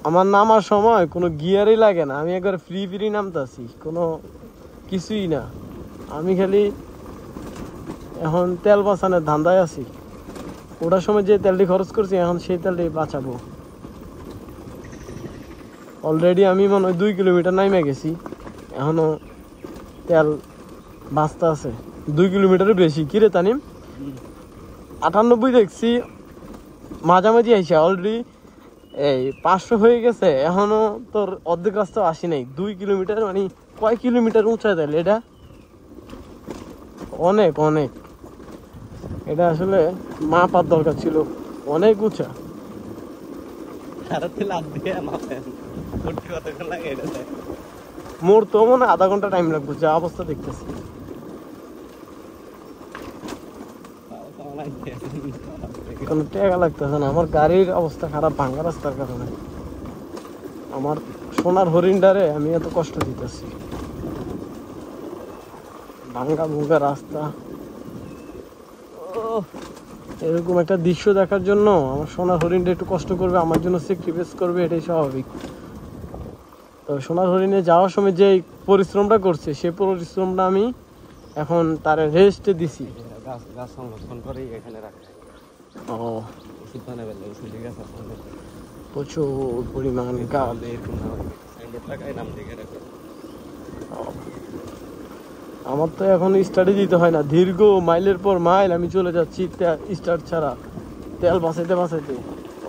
আমার নামার সময় কোনো গিয়ারই লাগে না, আমি একবার ফ্রি ফ্রি নামতাছি, কোনো কিছুই না। আমি খালি এখন তেল বাঁচানোর ধান্দায় আছি। ওটার সময় যে তেলটি খরচ করছি এখন সেই তেলটি বাঁচাবো। অলরেডি আমি মনে হয় 2 কিলোমিটার নামে গেছি, এখনো তেল বাঁচতে আছে। 2 কিলোমিটারের বেশি। কিরে তানিম, 98 দেখছি মাঝামাঝি আইসা অলরেডি এই 500 হয়ে গেছে, এখনো তোর অর্ধেক রাস্তা আসি নাই। 2 কিলোমিটার মানে কয় কিলোমিটার উঁচা তেল এটা, অনেক অনেক। এটা আসলে মাপার দরকার ছিল, অনেক উঁচা। মোর তো মনে আধা ঘন্টা টাইম লাগবে, যা অবস্থা দেখতেছি। কোনো টাকা লাগতেছে না, আমার গাড়ির অবস্থা খারাপ ভাঙ্গা রাস্তার কারণে। আমার সোনার হরিণটারে আমি এত কষ্ট দিতেছি, ভাঙ্গা ভুঙ্গা রাস্তা। এরকম একটা দৃশ্য দেখার জন্য আমার সোনার হরিণটা একটু কষ্ট করবে, আমার জন্য স্যাক্রিফাইস করবে, এটাই স্বাভাবিক। তো সোনার হরিণে যাওয়ার সময় যে পরিশ্রমটা করছে সেই পরিশ্রমটা আমি এখন তার রেস্টে দিছি। গাছ সংরক্ষণ করেই এখানে রাখা। ও, ওষুধ বানাবে, ওষুধের গাছ আছে প্রচুর পরিমাণ গাছ। এরকম সাইনবোর্ড লাগায় নাম লিখে রাখে। আমার তো এখন স্টার্টই দিতে হয় না, দীর্ঘ মাইলের পর মাইল আমি চলে যাচ্ছি স্টার্ট ছাড়া, তেল বাঁচাইতে বাঁচাইতে।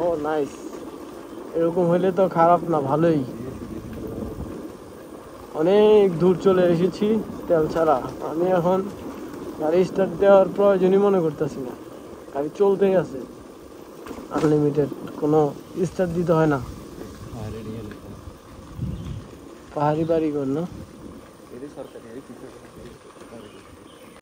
ও নাইস, এরকম হইলে তো খারাপ না, ভালোই। অনেক দূর চলে এসেছি তেল ছাড়া। আমি এখন গাড়ি স্টার্ট দেওয়ার প্রয়োজনই মনে করতেছি না, গাড়ি চলতেই আছে আনলিমিটেড, কোনো স্টার্ট দিতে হয় না। পাহাড়ি বাড়ি ঘর না,